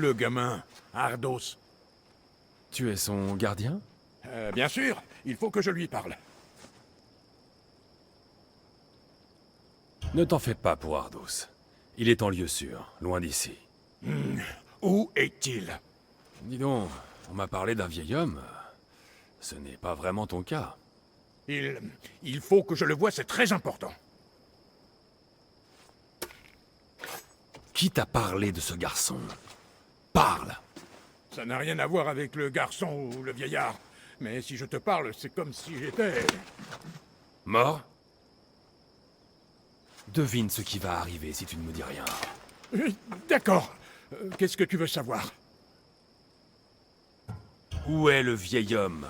le gamin, Ardos. Tu es son gardien? Bien sûr, il faut que je lui parle. Ne t'en fais pas pour Ardos. Il est en lieu sûr, loin d'ici. Où est-il? Dis donc, on m'a parlé d'un vieil homme. Ce n'est pas vraiment ton cas. Il faut que je le voie, c'est très important. Qui t'a parlé de ce garçon? Parle! Ça n'a rien à voir avec le garçon ou le vieillard. Mais si je te parle, c'est comme si j'étais... Mort? Devine ce qui va arriver si tu ne me dis rien. D'accord. Qu'est-ce que tu veux savoir? Où est le vieil homme?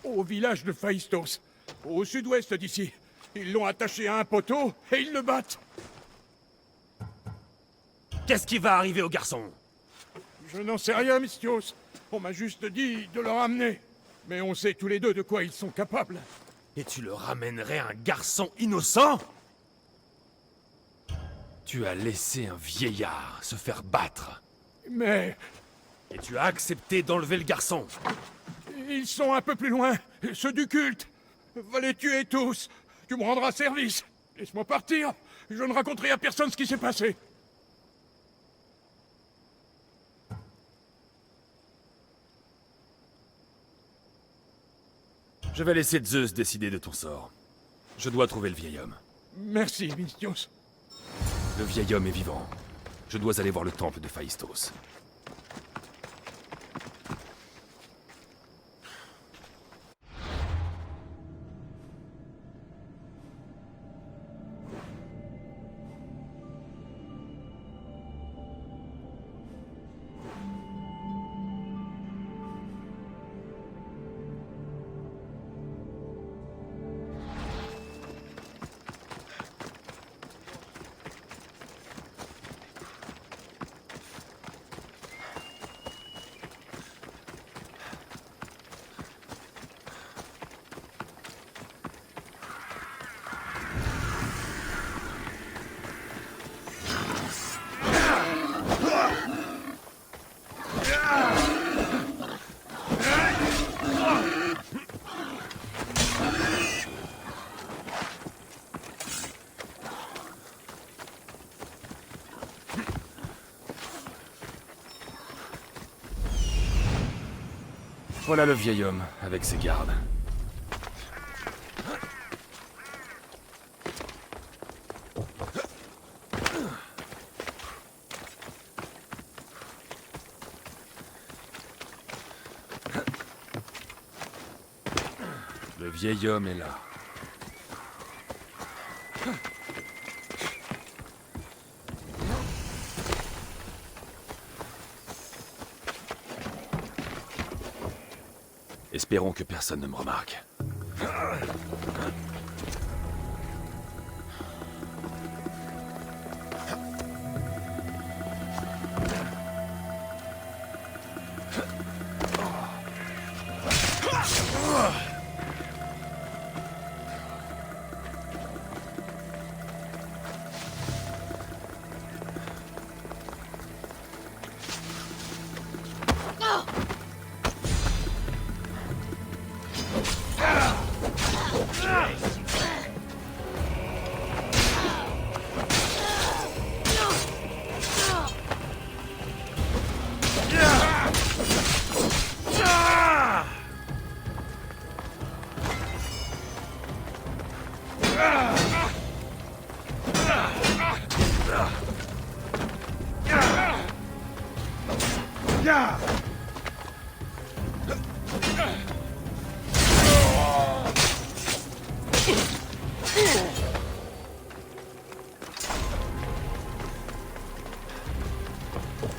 Au village de Phaistos, au sud-ouest d'ici. Ils l'ont attaché à un poteau et ils le battent. Qu'est-ce qui va arriver au garçon? Je n'en sais rien, Mystios. On m'a juste dit de le ramener. Mais on sait tous les deux de quoi ils sont capables. Et tu le ramènerais à un garçon innocent? Tu as laissé un vieillard se faire battre. Mais... Et tu as accepté d'enlever le garçon. ils sont un peu plus loin. Ceux du culte. Va les tuer tous. Tu me rendras service. Laisse-moi partir. Je ne raconterai à personne ce qui s'est passé. Je vais laisser Zeus décider de ton sort. Je dois trouver le vieil homme. Merci, Mystios. Le vieil homme est vivant. Je dois aller voir le temple de Phaistos. Voilà le vieil homme, avec ses gardes. Le vieil homme est là. Espérons que personne ne me remarque.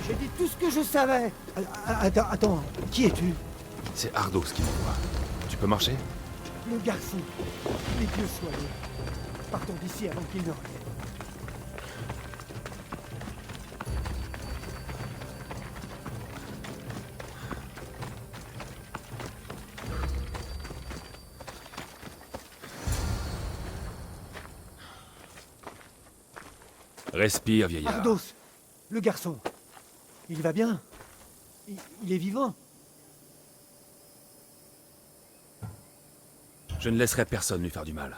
J'ai dit tout ce que je savais. Attends, qui es-tu? C'est Ardos qui m'envoie. Tu peux marcher? Le garçon. Les dieux soient loués. Partons d'ici avant qu'il ne revienne. Respire, vieillard. Ardos, le garçon. Il va bien? il est vivant. Je ne laisserai personne lui faire du mal.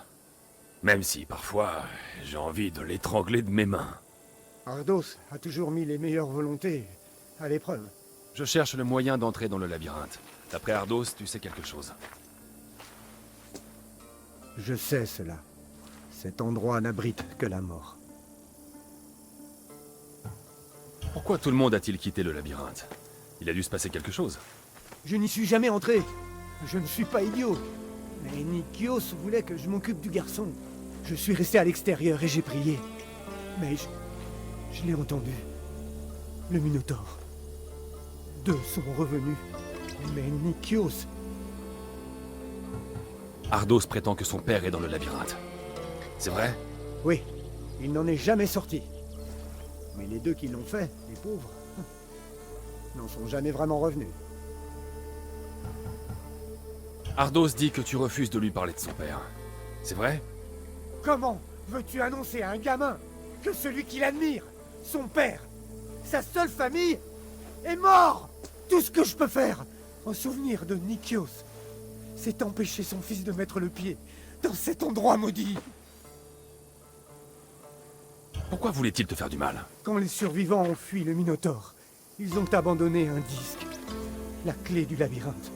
Même si, parfois, j'ai envie de l'étrangler de mes mains. Ardos a toujours mis les meilleures volontés à l'épreuve. Je cherche le moyen d'entrer dans le labyrinthe. D'après Ardos, tu sais quelque chose. Je sais cela. Cet endroit n'abrite que la mort. Pourquoi tout le monde a-t-il quitté le labyrinthe? Il a dû se passer quelque chose. Je n'y suis jamais entré. Je ne suis pas idiot. Mais Nikios voulait que je m'occupe du garçon. Je suis resté à l'extérieur et j'ai prié. Mais je l'ai entendu. Le Minotaure. 2 sont revenus. Mais Nikios... Ardos prétend que son père est dans le labyrinthe. C'est vrai? Oui, il n'en est jamais sorti. Mais les 2 qui l'ont fait, les pauvres, n'en sont jamais vraiment revenus. Ardos dit que tu refuses de lui parler de son père. C'est vrai? Comment veux-tu annoncer à un gamin que celui qu'il admire, son père, sa seule famille, est mort? Tout ce que je peux faire, en souvenir de Nikios, c'est empêcher son fils de mettre le pied dans cet endroit maudit. Pourquoi voulait-il te faire du mal? Quand les survivants ont fui le Minotaure, ils ont abandonné un disque, la clé du labyrinthe.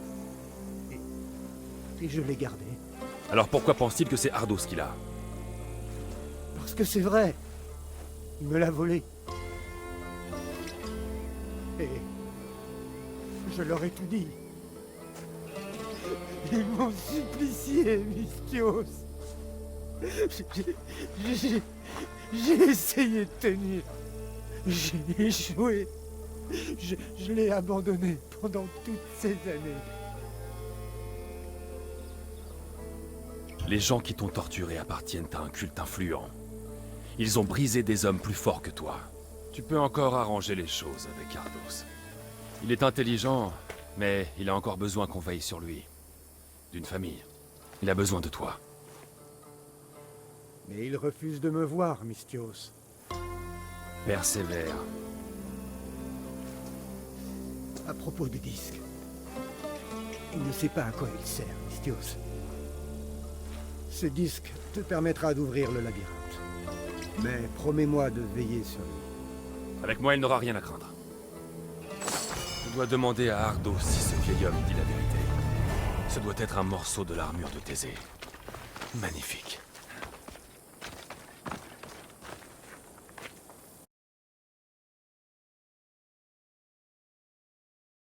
Et je l'ai gardé. Alors pourquoi pense-t-il que c'est Ardos qui l'a? Parce que c'est vrai. Il me l'a volé. Et je leur ai tout dit. Ils m'ont supplicié, Mystios. J'ai essayé de tenir. J'ai échoué. Je l'ai abandonné pendant toutes ces années. Les gens qui t'ont torturé appartiennent à un culte influent. Ils ont brisé des hommes plus forts que toi. Tu peux encore arranger les choses avec Ardos. Il est intelligent, mais il a encore besoin qu'on veille sur lui. D'une famille. Il a besoin de toi. Mais il refuse de me voir, Mystios. Persévère. À propos du disque. Il ne sait pas à quoi il sert, Mystios. Ce disque te permettra d'ouvrir le labyrinthe. Mais promets-moi de veiller sur lui. Avec moi, il n'aura rien à craindre. Je dois demander à Ardos si ce vieil homme dit la vérité. Ce doit être un morceau de l'armure de Thésée. Magnifique.